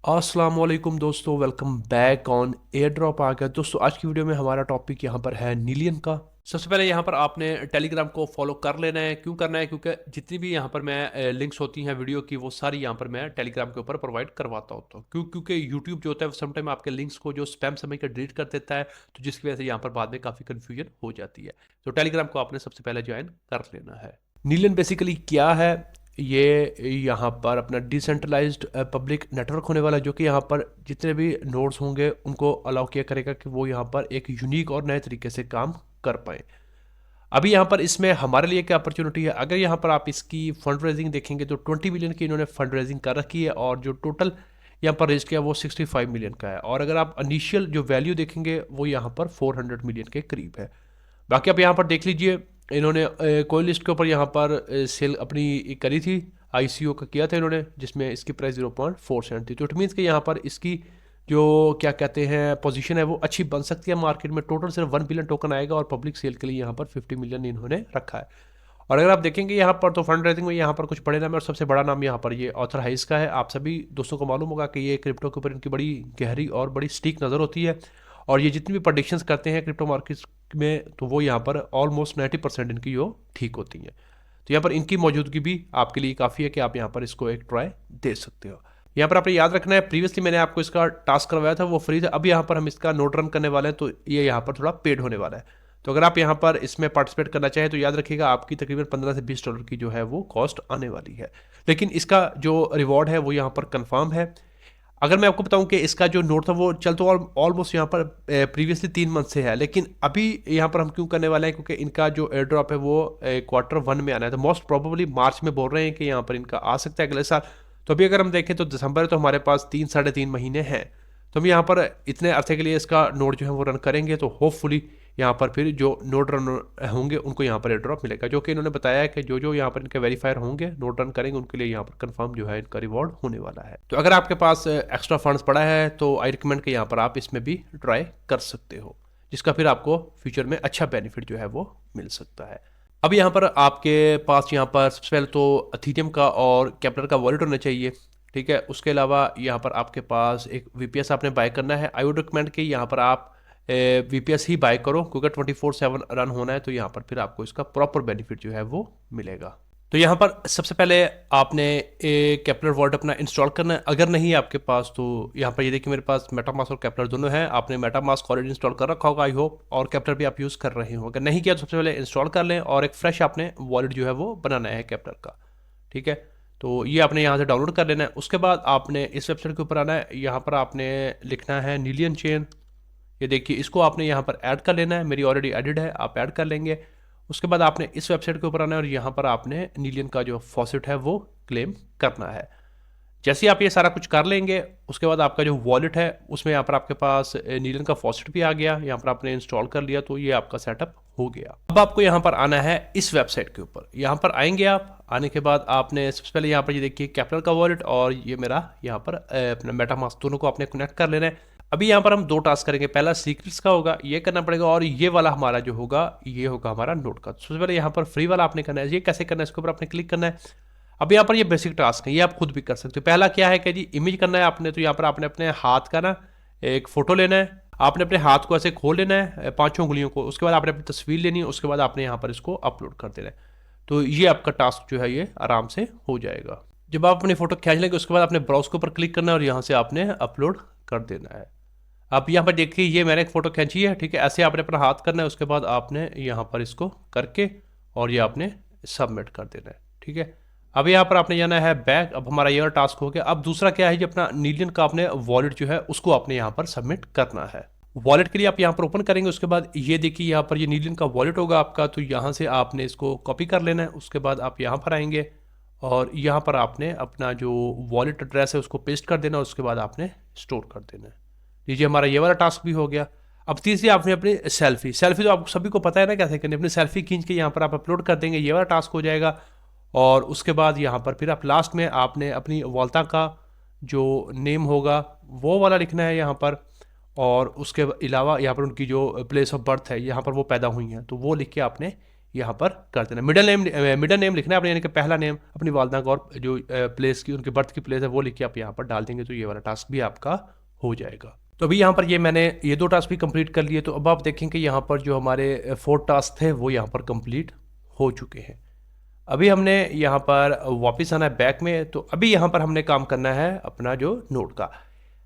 अस्सलाम वालेकुम दोस्तों, welcome back on air drop आ गया। दोस्तों आज की वीडियो में हमारा टॉपिक यहाँ पर है नीलियन का। सबसे पहले यहाँ पर आपने टेलीग्राम को फॉलो कर लेना है। क्यों करना है? क्योंकि जितनी भी यहाँ पर मैं लिंक्स होती हैं वीडियो की, वो सारी यहाँ पर मैं टेलीग्राम के ऊपर प्रोवाइड करवाता होता हूँ। क्योंकि यूट्यूब जो होता है समटाइम आपके लिंक्स को जो स्पैम समय का डिलीट कर देता है, तो जिसकी वजह से यहाँ पर बाद में काफ़ी कन्फ्यूजन हो जाती है। तो टेलीग्राम को आपने सबसे पहले ज्वाइन कर लेना है। नीलियन बेसिकली क्या है? ये यहाँ पर अपना डिसेंट्रलाइज्ड पब्लिक नेटवर्क होने वाला है, जो कि यहाँ पर जितने भी नोड्स होंगे उनको अलाउ किया करेगा कि वो यहाँ पर एक यूनिक और नए तरीके से काम कर पाए। अभी यहाँ पर इसमें हमारे लिए क्या अपॉर्चुनिटी है? अगर यहाँ पर आप इसकी फंड रेजिंग देखेंगे तो 20 मिलियन की इन्होंने फंड रेजिंग कर रखी है, और जो टोटल यहाँ पर रेज किया वो 65 मिलियन का है। और अगर आप इनिशियल जो वैल्यू देखेंगे वो यहाँ पर 400 मिलियन के करीब है। बाकी आप यहाँ पर देख लीजिए, इन्होंने कोइन लिस्ट के ऊपर यहाँ पर सेल अपनी करी थी, आईसीओ का किया था इन्होंने, जिसमें इसकी प्राइस 0.4 थी। तो इट मीन्स कि यहाँ पर इसकी जो क्या कहते हैं पोजीशन है वो अच्छी बन सकती है मार्केट में। टोटल सिर्फ 1 बिलियन टोकन आएगा, और पब्लिक सेल के लिए यहाँ पर 50 मिलियन इन्होंने रखा है। और अगर आप देखेंगे यहाँ पर तो फंड रेजिंग में यहाँ पर कुछ बड़े नाम है, और सबसे बड़ा नाम यहाँ पर ये ऑथर हाइस का है। आप सभी दोस्तों को मालूम होगा कि ये क्रिप्टो के ऊपर इनकी बड़ी गहरी और बड़ी स्टीक नज़र होती है, और ये जितनी भी प्रडिक्शंस करते हैं क्रिप्टो मार्केट में, तो वो यहाँ पर ऑलमोस्ट 90% इनकी जो ठीक होती हैं। तो यहाँ पर इनकी मौजूदगी भी आपके लिए काफ़ी है कि आप यहाँ पर इसको एक ट्राई दे सकते हो। यहाँ पर आपने याद रखना है, प्रीवियसली मैंने आपको इसका टास्क करवाया था, वो फ्री था। अब यहाँ पर हम इसका नोट रन करने वाले हैं, तो ये यहाँ पर थोड़ा पेड होने वाला है। तो अगर आप यहाँ पर इसमें पार्टिसिपेट करना चाहें तो याद रखिएगा, आपकी तकरीबन 15 से $20 की जो है वो कॉस्ट आने वाली है। लेकिन इसका जो रिवॉर्ड है वो यहाँ पर कंफर्म है। अगर मैं आपको बताऊं कि इसका जो नोट था वो चल तो ऑलमोस्ट यहाँ पर प्रीवियसली 3 मंथ से है, लेकिन अभी यहाँ पर हम क्यों करने वाले हैं? क्योंकि इनका जो एयर ड्रॉप है वो Q1 में आना है, तो मोस्ट प्रोबेबली मार्च में बोल रहे हैं कि यहाँ पर इनका आ सकता है अगले साल। तो अभी अगर हम देखें तो दिसंबर है, तो हमारे पास 3 साढ़े 3 महीने हैं। तो हम यहाँ पर इतने अरसे के लिए इसका नोट जो है वो रन करेंगे, तो होपफुली यहाँ पर फिर जो नोट रन होंगे उनको यहाँ पर एयर ड्रॉप मिलेगा, जो कि इन्होंने बताया है कि जो जो यहाँ पर इनके वेरीफायर होंगे, नोट रन करेंगे, उनके लिए यहाँ पर कंफर्म जो है इनका रिवॉर्ड होने वाला है। तो अगर आपके पास एक्स्ट्रा फंड्स पड़ा है तो आई रिकमेंड कि यहाँ पर आप इसमें भी ट्राई कर सकते हो, जिसका फिर आपको फ्यूचर में अच्छा बेनिफिट जो है वो मिल सकता है। अब यहाँ पर आपके पास यहाँ पर सबसे पहले तो अथीरियम का और केपलर का वॉलेट होना चाहिए, ठीक है। उसके अलावा यहाँ पर आपके पास एक वीपीएस आपने बाय करना है। आई वुड रिकमेंड कि यहाँ पर आप वीपीएस ही बाय करो, क्योंकि 24/7 रन होना है, तो यहाँ पर फिर आपको इसका प्रॉपर बेनिफिट जो है वो मिलेगा। तो यहाँ पर सबसे पहले आपने केपलर वॉलेट अपना इंस्टॉल करना है। अगर नहीं है आपके पास, तो यहाँ पर ये देखिए मेरे पास मेटामास्क और केपलर दोनों हैं। आपने मेटामास्क ऑलरेडी इंस्टॉल कर रखा होगा आई होप, और केपलर भी आप यूज़ कर रहे हो। अगर नहीं किया तो सबसे पहले इंस्टॉल कर लें, और एक फ्रेश आपने वॉलेट जो है वो बनाना है केपलर का, ठीक है। तो ये आपने यहाँ से डाउनलोड कर लेना है। उसके बाद आपने इस वेबसाइट के ऊपर आना है। यहाँ पर आपने लिखना है नीलियन चेन। ये देखिए, इसको आपने यहाँ पर ऐड कर लेना है। मेरी ऑलरेडी एडिड है, आप ऐड कर लेंगे। उसके बाद आपने इस वेबसाइट के ऊपर आना है, और यहाँ पर आपने नीलियन का जो फॉसेट है वो क्लेम करना है। जैसे ही आप ये सारा कुछ कर लेंगे, उसके बाद आपका जो वॉलेट है उसमें यहाँ पर आपके पास नीलन का फॉसेट भी आ गया। यहाँ पर आपने इंस्टॉल कर लिया, तो ये आपका सेटअप हो गया। अब आपको यहाँ पर आना है इस वेबसाइट के ऊपर। यहाँ पर आएंगे आप, आने के बाद आपने सबसे पहले यहाँ पर ये देखिए कैपिटल का वॉलेट और ये मेरा यहाँ पर अपना मेटामास्क, दोनों को आपने कनेक्ट कर लेना है। अभी यहाँ पर हम 2 टास्क करेंगे। पहला सीक्रेट्स का होगा, ये करना पड़ेगा, और ये वाला हमारा जो होगा ये होगा हमारा नोट का। सबसे पहले यहाँ पर फ्री वाला आपने करना है। ये कैसे करना है, इसके ऊपर आपने क्लिक करना है। अब यहाँ पर ये बेसिक टास्क है, ये आप खुद भी कर सकते हो। पहला क्या है कि जी इमेज करना है आपने, तो यहाँ पर आपने अपने हाथ का ना एक फोटो लेना है। आपने अपने हाथ को ऐसे खोल लेना है 5 उंगलियों को। उसके बाद आपने अपनी तस्वीर लेनी है। उसके बाद आपने यहाँ पर इसको अपलोड कर देना है। तो ये आपका टास्क जो है ये आराम से हो जाएगा। जब आप अपनी फोटो खींच लेंगे, उसके बाद आपने ब्राउज के ऊपर क्लिक करना है, और यहाँ से आपने अपलोड कर देना है। आप यहाँ पर देखिए, ये मैंने एक फ़ोटो खींची है, ठीक है। ऐसे आपने अपना हाथ करना है। उसके बाद आपने यहाँ पर इसको करके और ये आपने सबमिट कर देना है, ठीक है। अब यहाँ पर आपने जाना है बैक। अब हमारा ये टास्क हो गया। अब दूसरा क्या है, जो अपना नीलियन का आपने वॉलेट जो है उसको आपने यहाँ पर सबमिट करना है। वॉलेट के लिए आप यहाँ पर ओपन करेंगे। उसके बाद ये देखिए, यहाँ पर ये नीलियन का वॉलेट होगा आपका, तो यहाँ से आपने इसको कॉपी कर लेना है। उसके बाद आप यहाँ पर आएंगे, और यहाँ पर आपने अपना जो वॉलेट एड्रेस है उसको पेस्ट कर देना। उसके बाद आपने स्टोर कर देना है। लीजिए, हमारा ये वाला टास्क भी हो गया। अब तीसरी आपने अपनी सेल्फी तो आप सभी को पता है ना कैसे करनी। अपनी सेल्फी खींच के यहाँ पर आप अपलोड कर देंगे, ये वाला टास्क हो जाएगा। और उसके बाद यहाँ पर फिर आप लास्ट में आपने अपनी वालता का जो नेम होगा वो वाला लिखना है यहाँ पर। और उसके अलावा यहाँ पर उनकी जो प्लेस ऑफ बर्थ है, यहाँ पर वो पैदा हुई हैं, तो वो लिख के आपने यहाँ पर कर देना। मिडल नेम लिखना है अपने, यानी कि पहला नेम अपनी वालदा का, और जो प्लेस की उनके बर्थ की प्लेस है वो लिख के आप यहाँ पर डाल देंगे तो ये वाला टास्क भी आपका हो जाएगा। तो अभी यहाँ पर मैंने ये 2 टास्क भी कंप्लीट कर लिए। तो अब आप देखेंगे यहाँ पर जो हमारे 4 टास्क थे वो यहाँ पर कंप्लीट हो चुके हैं। अभी हमने यहाँ पर वापस आना है बैक में। तो अभी यहाँ पर हमने काम करना है अपना जो नोड का।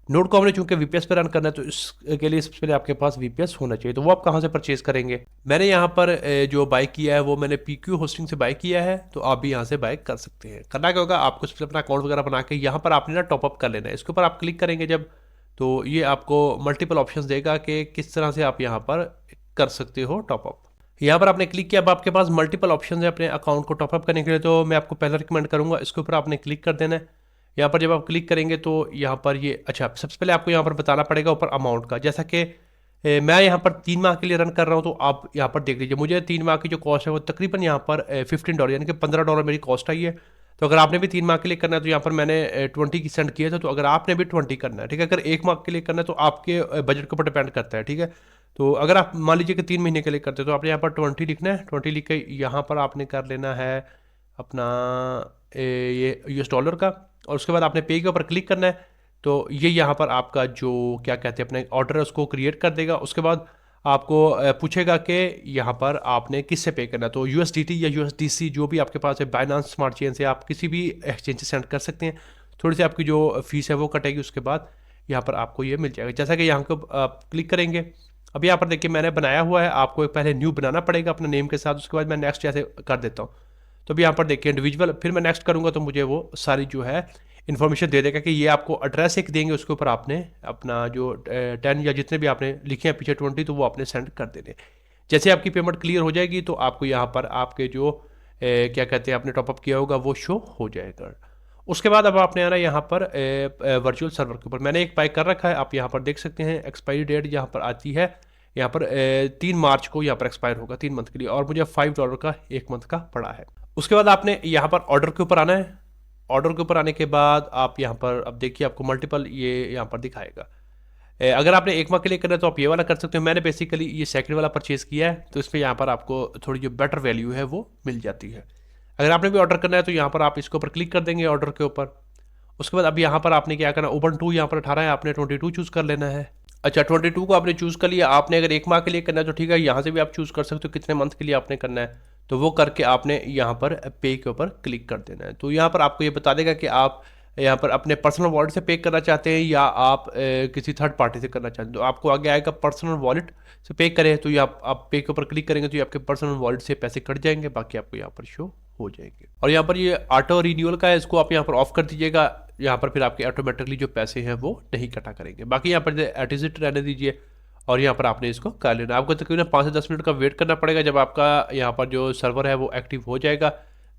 नोड को हमने चूंकि वीपीएस पे रन करना है तो इसके लिए सबसे पहले आपके पास वीपीएस होना चाहिए। तो वो आप कहाँ से परचेज करेंगे? मैंने यहाँ पर जो बाय किया है वो मैंने पीक्यू होस्टिंग से बाय किया है। तो आप भी यहाँ से बाय कर सकते हैं। करना क्या होगा, आपको सबसे अपना अकाउंट वगैरह बना के यहाँ पर आपने ना टॉपअप कर लेना है। इसके ऊपर आप क्लिक करेंगे जब, तो ये आपको मल्टीपल ऑप्शंस देगा कि किस तरह से आप यहाँ पर कर सकते हो टॉपअप। यहाँ पर आपने क्लिक किया, अब आपके पास मल्टीपल ऑप्शन है अपने अकाउंट को टॉपअप करने के लिए। तो मैं आपको पहले रिकमेंड करूँगा इसके ऊपर आपने क्लिक कर देना है। यहाँ पर जब आप क्लिक करेंगे तो यहाँ पर अच्छा, सबसे पहले आपको यहाँ पर बताना पड़ेगा ऊपर अमाउंट का। जैसा कि मैं यहाँ पर 3 माह के लिए रन कर रहा हूँ, तो आप यहाँ पर देख लीजिए मुझे 3 माह की जो कॉस्ट है वो तकरीबन यहाँ पर $15 यानी कि $15 मेरी कॉस्ट आई है। तो अगर आपने भी 3 माह के लिए करना है तो यहाँ पर मैंने 20 की सेंड किए थे। तो अगर आपने भी 20 करना है, ठीक है। अगर 1 माह के लिए करना है तो आपके बजट के ऊपर डिपेंड करता है, ठीक है। तो अगर आप मान लीजिए कि 3 महीने के लिए करते हैं तो आपने यहाँ पर 20 लिखना है। 20 लिख के यहाँ पर आपने कर लेना है अपना ये US$ का, और उसके बाद आपने पे के ऊपर क्लिक करना है। तो ये यहाँ पर आपका जो क्या कहते हैं अपने ऑर्डर है उसको क्रिएट कर देगा। उसके बाद आपको पूछेगा कि यहाँ पर आपने किससे पे करना है। तो USDT या USDC जो भी आपके पास है, बाइनांस स्मार्ट चेन से आप किसी भी एक्सचेंज से सेंड कर सकते हैं। थोड़ी सी आपकी जो फीस है वो कटेगी, उसके बाद यहाँ पर आपको ये मिल जाएगा। जैसा कि यहाँ को आप क्लिक करेंगे, अब यहाँ पर देखिए मैंने बनाया हुआ है। आपको पहले न्यू बनाना पड़ेगा अपने नेम के साथ, उसके बाद मैं नेक्स्ट जैसे कर देता हूँ। तो अभी यहाँ पर देखिए इंडिविजुअल, फिर मैं नेक्स्ट करूँगा तो मुझे वो सारी जो है इन्फॉर्मेशन दे देगा कि ये आपको एड्रेस एक देंगे, उसके ऊपर आपने अपना जो 10 या जितने भी आपने लिखे हैं पीछे 20 तो वो आपने सेंड कर देने। जैसे आपकी पेमेंट क्लियर हो जाएगी तो आपको यहाँ पर आपके जो क्या कहते हैं आपने टॉपअप किया होगा वो शो हो जाएगा। उसके बाद अब आपने आना यहाँ पर वर्चुअल सर्वर के ऊपर। मैंने एक बाय कर रखा है, आप यहाँ पर देख सकते हैं। एक्सपायरी डेट यहाँ पर आती है, यहाँ पर 3 मार्च को यहाँ पर एक्सपायर होगा 3 मंथ के लिए, और मुझे $5 का 1 मंथ का पड़ा है। उसके बाद आपने यहाँ पर ऑर्डर के ऊपर आना है। ऑर्डर के ऊपर आने के बाद आप यहाँ पर अब देखिए आपको मल्टीपल ये यहाँ पर दिखाएगा। अगर आपने 1 माह के लिए करना है तो आप ये वाला कर सकते हो। मैंने बेसिकली ये सेकंड वाला परचेज़ किया है, तो इसमें यहाँ पर आपको थोड़ी जो बेटर वैल्यू है वो मिल जाती है। अगर आपने भी ऑर्डर करना है तो यहाँ पर आप इसके ऊपर क्लिक कर देंगे ऑर्डर के ऊपर। उसके बाद अब यहाँ पर आपने क्या करना, ओपन टू यहाँ पर 18 है, आपने 22 चूज़ कर लेना है। अच्छा 22 को आपने चूज़ कर लिया। आपने अगर 1 माह के लिए करना है तो ठीक है, यहाँ से भी आप चूज़ कर सकते हो कितने मंथ के लिए आपने करना है। तो वो करके आपने यहाँ पर पे के ऊपर क्लिक कर देना है। तो यहाँ पर आपको ये बता देगा कि आप यहाँ पर अपने पर्सनल वॉलेट से पे करना चाहते हैं या आप किसी थर्ड पार्टी से करना चाहते हैं। तो आपको आगे आएगा पर्सनल वॉलेट से पे करें, तो ये आप पे के ऊपर क्लिक करेंगे तो ये आपके पर्सनल वॉलेट से पैसे कट जाएंगे, बाकी आपको यहाँ पर शो हो जाएंगे। और यहाँ पर ये ऑटो रिन्यूअल का है, इसको आप यहाँ पर ऑफ कर दीजिएगा। यहाँ पर फिर आपके ऑटोमेटिकली जो पैसे हैं वो नहीं कटा करेंगे। बाकी यहाँ पर एट इज इट रहने दीजिए, और यहाँ पर आपने इसको कर लेना। आपको तकरीबन 5 से 10 मिनट का वेट करना पड़ेगा। जब आपका यहाँ पर जो सर्वर है वो एक्टिव हो जाएगा,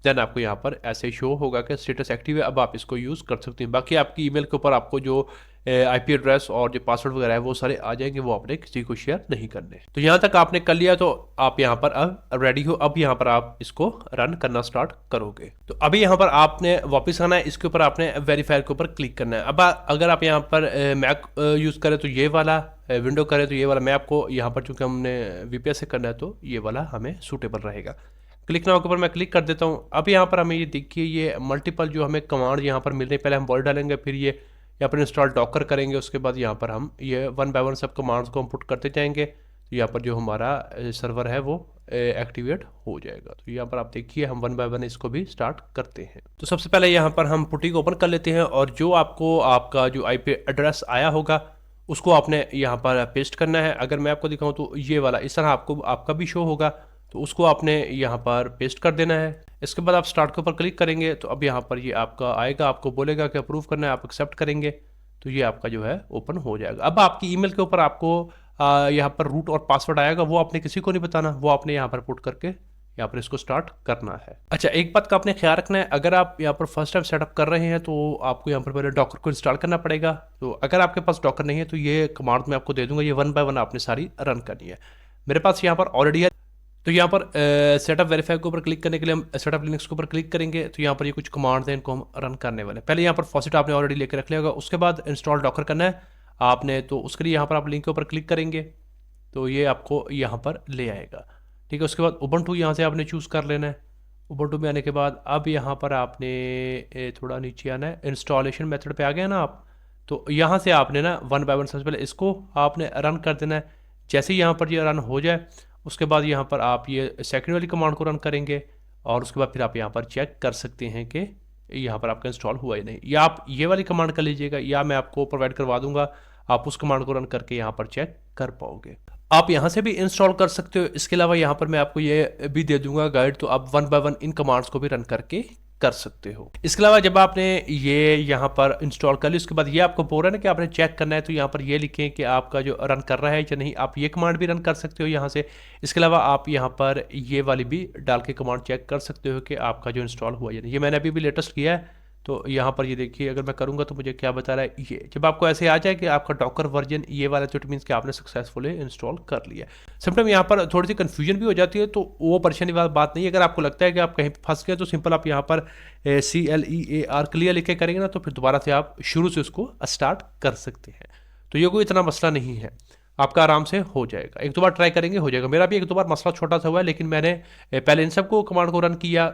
देन आपको यहाँ पर ऐसे शो होगा कि स्टेटस एक्टिव है, अब आप इसको यूज़ कर सकते हैं। बाकी आपकी ईमेल के ऊपर आपको जो IP एड्रेस और जो पासवर्ड वगैरह है वो सारे आ जाएंगे, वो आपने किसी को शेयर नहीं करने। तो यहाँ तक आपने कर लिया, तो आप यहाँ पर अब रेडी हो। अब यहाँ पर आप इसको रन करना स्टार्ट करोगे। तो अभी यहाँ पर आपने वापस आना है, इसके ऊपर आपने वेरीफायर के ऊपर क्लिक करना है। अब अगर आप यहाँ पर मैक यूज़ करें तो ये वाला, विंडो करें तो ये वाला। मैं आपको यहाँ पर चूँकि हमने VPS से करना है तो ये वाला हमें सूटेबल रहेगा। क्लिक नाउ के ऊपर मैं क्लिक कर देता हूँ। अब यहाँ पर हमें ये देखिए ये मल्टीपल जो हमें कमांड यहाँ पर मिल रही है। पहले हम वर्ड डालेंगे, फिर ये यहाँ पर इंस्टॉल डॉकर करेंगे, उसके बाद यहाँ पर हम ये 1 बाय 1 सब कमांड्स को हम पुट करते जाएंगे। तो यहाँ पर जो हमारा सर्वर है वो एक्टिवेट हो जाएगा। तो यहाँ पर आप देखिए हम 1 बाय 1 इसको भी स्टार्ट करते हैं। तो सबसे पहले यहाँ पर हम पुटी को ओपन कर लेते हैं, और जो आपको आपका जो IP एड्रेस आया होगा उसको आपने यहाँ पर पेस्ट करना है। अगर मैं आपको दिखाऊँ तो ये वाला इस तरह आपको आपका भी शो होगा, तो उसको आपने यहाँ पर पेस्ट कर देना है। इसके बाद आप स्टार्ट के ऊपर क्लिक करेंगे तो अब यहाँ पर ये आपका आएगा, आपको बोलेगा कि अप्रूव करना है, आप एक्सेप्ट करेंगे तो ये आपका जो है ओपन हो जाएगा। अब आपकी ईमेल के ऊपर आपको यहाँ पर रूट और पासवर्ड आएगा, वो आपने किसी को नहीं बताना, वो आपने यहाँ पर पुट करके यहाँ पर इसको स्टार्ट करना है। अच्छा एक बात का आपने ख्याल रखना है, अगर आप यहाँ पर फर्स्ट टाइम सेटअप कर रहे हैं तो आपको यहाँ पर पहले डॉकर को इंस्टॉल करना पड़ेगा। तो अगर आपके पास डॉकर नहीं है तो ये कमांड मैं आपको दे दूंगा, ये 1 बाय 1 आपने सारी रन करनी है। मेरे पास यहाँ पर ऑलरेडी है। तो यहाँ पर सेटअप वेरीफाई के ऊपर क्लिक करने के लिए हम सेटअप लिनक्स के ऊपर क्लिक करेंगे। तो यहाँ पर ये कुछ कमांड्स हैं, इनको हम रन करने वाले हैं। पहले यहाँ पर फॉसेट आपने ऑलरेडी लेकर रख लिया होगा, उसके बाद इंस्टॉल डॉकर करना है आपने। तो उसके लिए यहाँ पर आप लिंक के ऊपर क्लिक करेंगे तो ये आपको यहाँ पर ले आएगा। ठीक है। उसके बाद उबंटू यहाँ से आपने चूज़ कर लेना है। उबंटू में आने के बाद अब यहाँ पर आपने थोड़ा नीचे आना है, इंस्टॉलेशन मेथड पे आ गए ना आप, तो यहाँ से आपने ना वन बाय वन सबसे पहले इसको आपने रन कर देना है। जैसे ही यहाँ पर ये रन हो जाए उसके बाद यहाँ पर आप ये सेकंड वाली कमांड को रन करेंगे और उसके बाद फिर आप यहाँ पर चेक कर सकते हैं कि यहाँ पर आपका इंस्टॉल हुआ या नहीं। या आप ये वाली कमांड कर लीजिएगा या मैं आपको प्रोवाइड करवा दूंगा, आप उस कमांड को रन करके यहाँ पर चेक कर पाओगे। आप यहाँ से भी इंस्टॉल कर सकते हो। इसके अलावा यहाँ पर मैं आपको ये भी दे दूंगा गाइड, तो आप one by one in commands को भी रन करके कर सकते हो। इसके अलावा जब आपने ये यहाँ पर इंस्टॉल कर ली उसके बाद ये आपको बोल रहा है ना कि आपने चेक करना है, तो यहाँ पर ये लिखें कि आपका जो रन कर रहा है या नहीं। आप ये कमांड भी रन कर सकते हो यहाँ से। इसके अलावा आप यहाँ पर ये वाली भी डाल के कमांड चेक कर सकते हो कि आपका जो इंस्टॉल हुआ या नहीं। ये मैंने अभी भी लेटेस्ट किया है, तो यहाँ पर ये देखिए अगर मैं करूँगा तो मुझे क्या बता रहा है। ये जब आपको ऐसे आ जाए कि आपका डॉकर वर्जन ये वाला, तो इट मीन्स कि आपने सक्सेसफुली इंस्टॉल कर लिया। समटाइम यहाँ पर थोड़ी सी कन्फ्यूजन भी हो जाती है, तो वो परेशानी वाली बात नहीं है। अगर आपको लगता है कि आप कहीं फंस गए तो सिंपल आप यहाँ पर CLEAR क्लियर लिख के करेंगे ना, तो फिर दोबारा से आप शुरू से उसको स्टार्ट कर सकते हैं। तो ये कोई इतना मसला नहीं है, आपका आराम से हो जाएगा। एक दो बार ट्राई करेंगे हो जाएगा। मेरा भी एक दो बार मसला छोटा सा हुआ है, लेकिन मैंने पहले इन सबको कमांड को रन किया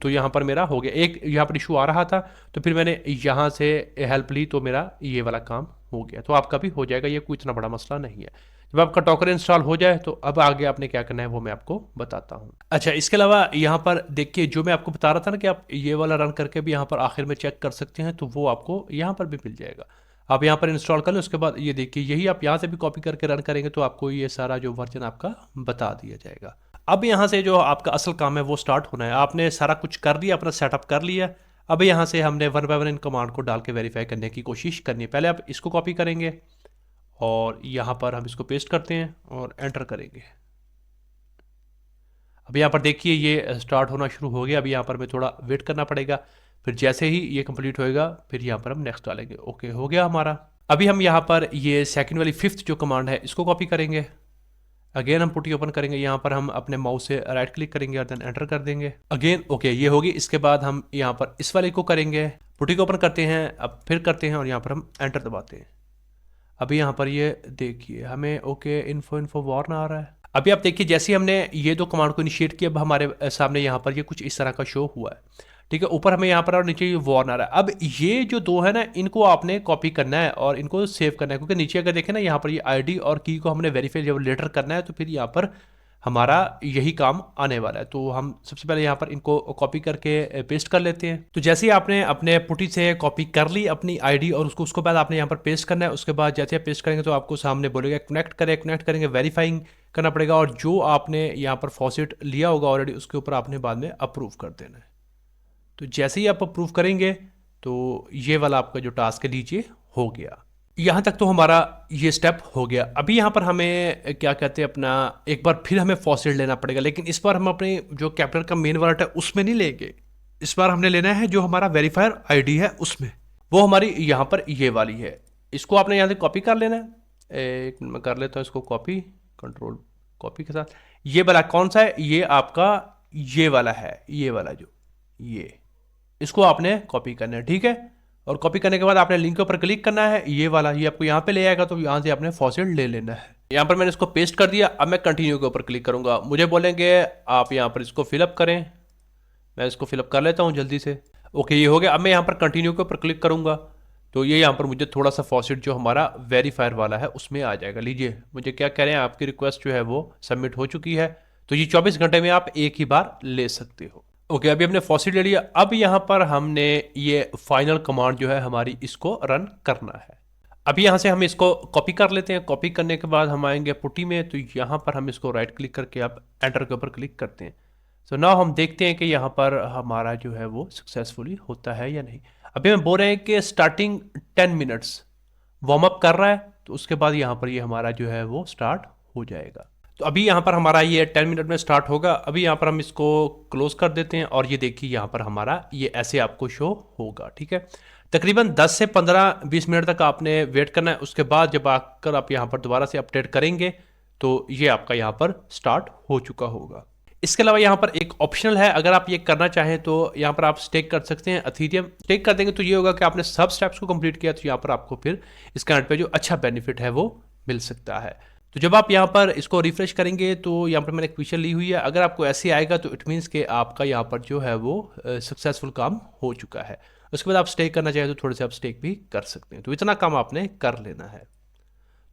तो यहाँ पर मेरा हो गया। एक यहाँ पर इशू आ रहा था तो फिर मैंने यहाँ से हेल्प ली तो मेरा ये वाला काम हो गया। तो आपका भी हो जाएगा, ये कोई इतना बड़ा मसला नहीं है। जब आपका डॉकर इंस्टॉल हो जाए तो अब आगे आपने क्या करना है वो मैं आपको बताता हूँ। अच्छा, इसके अलावा यहाँ पर देखिए जो मैं आपको बता रहा था ना कि आप ये वाला रन करके भी यहाँ पर आखिर में चेक कर सकते हैं, तो वो आपको यहाँ पर भी मिल जाएगा। आप यहाँ पर इंस्टॉल कर लें, उसके बाद ये देखिए यही आप यहाँ से भी कॉपी करके रन करेंगे तो आपको ये सारा जो वर्जन आपका बता दिया जाएगा। अब यहाँ से जो आपका असल काम है वो स्टार्ट होना है। आपने सारा कुछ कर लिया, अपना सेटअप कर लिया। अब यहाँ से हमने one by one in command को डाल के वेरीफाई करने की कोशिश करनी है। पहले आप इसको कॉपी करेंगे और यहाँ पर हम इसको पेस्ट करते हैं और एंटर करेंगे। अब यहाँ पर देखिए ये स्टार्ट होना शुरू हो गया। अभी यहाँ पर हमें थोड़ा वेट करना पड़ेगा, फिर जैसे ही ये कंप्लीट होएगा फिर यहाँ पर हम नेक्स्ट डालेंगे। ओके, हो गया हमारा। अभी हम यहाँ पर ये सेकंड वाली फिफ्थ जो कमांड है इसको कॉपी करेंगे। अगेन हम पुटी ओपन करेंगे, यहाँ पर हम अपने माउस से राइट क्लिक करेंगे और देन एंटर कर देंगे। अगेन ओके, ये होगी। इसके बाद हम यहाँ पर इस वाले को करेंगे, पुटी को ओपन करते हैं, अब फिर करते हैं और यहाँ पर हम एंटर दबाते हैं। अभी यहाँ पर ये देखिए हमें ओके इन्फो वार्न आ रहा है। अभी आप देखिए जैसे ही हमने ये दो कमांड को इनिशिएट किया, अब हमारे सामने यहाँ पर ये कुछ इस तरह का शो हुआ है। ठीक है, ऊपर हमें यहाँ पर और नीचे ये वार्न आ रहा है। अब ये जो दो है ना, इनको आपने कॉपी करना है और इनको सेव करना है, क्योंकि नीचे अगर देखें ना यहाँ पर ये आईडी और की को हमने वेरीफाई जब लेटर करना है तो फिर यहाँ पर हमारा यही काम आने वाला है। तो हम सबसे पहले यहाँ पर इनको कॉपी करके पेस्ट कर लेते हैं। तो जैसे ही आपने अपने पुटी से कॉपी कर ली अपनी आईडी और उसको बाद आपने यहाँ पर पेस्ट करना है। उसके बाद जैसे आप पेस्ट करेंगे तो आपको सामने बोलेगा कनेक्ट करेंगे, वेरीफाइंग करना पड़ेगा और जो आपने यहाँ पर फॉसेट लिया होगा ऑलरेडी उसके ऊपर आपने बाद में अप्रूव कर देना है। तो जैसे ही आप अप्रूव करेंगे तो ये वाला आपका जो टास्क है नीचे हो गया। यहाँ तक तो हमारा ये स्टेप हो गया। अभी यहाँ पर हमें क्या कहते हैं अपना एक बार फिर हमें फॉसेट लेना पड़ेगा, लेकिन इस बार हम अपने जो कैप्चर का मेन वर्ड है उसमें नहीं लेंगे। इस बार हमने लेना है जो हमारा वेरीफायर आईडी है उसमें, वो हमारी यहाँ पर ये वाली है। इसको आपने यहाँ से कॉपी कर लेना है। एक मैं कर लेता हूँ इसको कॉपी, कंट्रोल कॉपी के साथ। ये वाला कौन सा है? ये आपका ये वाला है, ये वाला जो ये, इसको आपने कॉपी करना है। ठीक है, और कॉपी करने के बाद आपने लिंक के ऊपर क्लिक करना है, ये वाला ये आपको यहाँ पे ले आएगा, तो यहाँ से आपने फॉसेट ले लेना है। यहाँ पर मैंने इसको पेस्ट कर दिया। अब मैं कंटिन्यू के ऊपर क्लिक करूँगा, मुझे बोलेंगे आप यहाँ पर इसको फिलअप करें। मैं इसको फिलअप कर लेता हूँ जल्दी से। ओके, ये हो गया। अब मैं यहाँ पर कंटिन्यू के ऊपर क्लिक करूँगा तो ये यहाँ पर मुझे थोड़ा सा फॉसेट जो हमारा वेरीफायर वाला है उसमें आ जाएगा। लीजिए, मुझे क्या कह रहे हैं, आपकी रिक्वेस्ट जो है वो सबमिट हो चुकी है। तो ये 24 घंटे में आप एक ही बार ले सकते हो। ओके, अभी हमने फॉसेट ले लिया। अब यहाँ पर हमने ये फाइनल कमांड जो है हमारी इसको रन करना है। अभी यहाँ से हम इसको कॉपी कर लेते हैं। कॉपी करने के बाद हम आएंगे पुटी में, तो यहाँ पर हम इसको राइट क्लिक करके आप एंटर के ऊपर क्लिक करते हैं। सो नाउ हम देखते हैं कि यहाँ पर हमारा जो है वो सक्सेसफुली होता है या नहीं। अभी हम बोल रहे हैं कि स्टार्टिंग 10 मिनट्स वार्म अप कर रहा है, तो उसके बाद यहाँ पर ये हमारा जो है वो स्टार्ट हो जाएगा। तो अभी यहाँ पर हमारा ये 10 मिनट में स्टार्ट होगा। अभी यहाँ पर हम इसको क्लोज कर देते हैं और ये देखिए यहाँ पर हमारा ये ऐसे आपको शो होगा। ठीक है, तकरीबन 10 से 15-20 मिनट तक आपने वेट करना है। उसके बाद जब आकर आप यहाँ पर दोबारा से अपडेट करेंगे तो ये आपका यहाँ पर स्टार्ट हो चुका होगा। इसके अलावा यहाँ पर एक ऑप्शनल है, अगर आप ये करना चाहें तो यहाँ पर आप स्टेक कर सकते हैं। अथीरियम स्टेक कर देंगे तो ये होगा कि आपने सब स्टेप्स को कंप्लीट किया, तो यहाँ पर आपको फिर इसका एंड पे जो अच्छा बेनिफिट है वो मिल सकता है। तो जब आप यहाँ पर इसको रिफ्रेश करेंगे तो यहाँ पर मैंने एक फीचर ली हुई है। अगर आपको ऐसे आएगा तो इट मीन्स कि आपका यहाँ पर जो है वो सक्सेसफुल काम हो चुका है। उसके बाद आप स्टेक करना चाहें तो थोड़े से आप स्टेक भी कर सकते हैं। तो इतना काम आपने कर लेना है।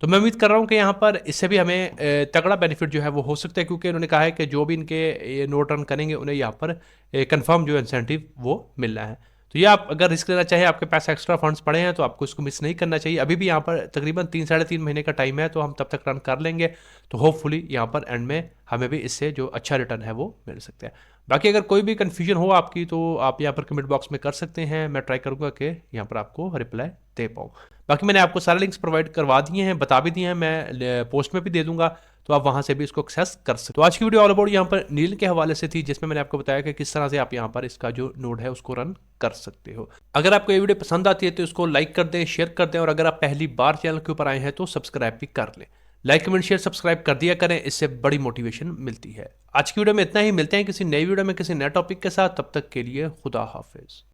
तो मैं उम्मीद कर रहा हूँ कि यहाँ पर इससे भी हमें तगड़ा बेनिफिट जो है वो हो सकता है, क्योंकि उन्होंने कहा है कि जो भी इनके ये नोट रन करेंगे उन्हें यहाँ पर कंफर्म जो इंसेंटिव वो मिलना है। तो ये आप अगर रिस्क लेना चाहें, आपके पास एक्स्ट्रा फंड्स पड़े हैं तो आपको इसको मिस नहीं करना चाहिए। अभी भी यहाँ पर तकरीबन 3 साढ़े 3 महीने का टाइम है, तो हम तब तक रन कर लेंगे। तो होपफुली यहाँ पर एंड में हमें भी इससे जो अच्छा रिटर्न है वो मिल सकता है। बाकी अगर कोई भी कन्फ्यूजन हो आपकी तो आप यहाँ पर कमेंट बॉक्स में कर सकते हैं। मैं ट्राई करूँगा कि यहाँ पर आपको रिप्लाई दे पाऊँ। बाकी मैंने आपको सारे लिंक्स प्रोवाइड करवा दिए हैं, बता भी दिए हैं, मैं पोस्ट में भी दे दूंगा, तो आप वहां से भी इसको एक्सेस कर सकते हो। तो आज की वीडियो ऑल अबाउट यहाँ पर नील के हवाले से थी, जिसमें मैंने आपको बताया कि किस तरह से आप यहाँ पर इसका जो नोड है उसको रन कर सकते हो। अगर आपको ये वीडियो पसंद आती है तो इसको लाइक कर दें, शेयर कर दें, और अगर आप पहली बार चैनल के ऊपर आए हैं तो सब्सक्राइब भी कर लें। लाइक कमेंट शेयर सब्सक्राइब कर दिया करें, इससे बड़ी मोटिवेशन मिलती है। आज की वीडियो में इतना ही, मिलते हैं किसी नई वीडियो में किसी नए टॉपिक के साथ। तब तक के लिए खुदा हाफिज।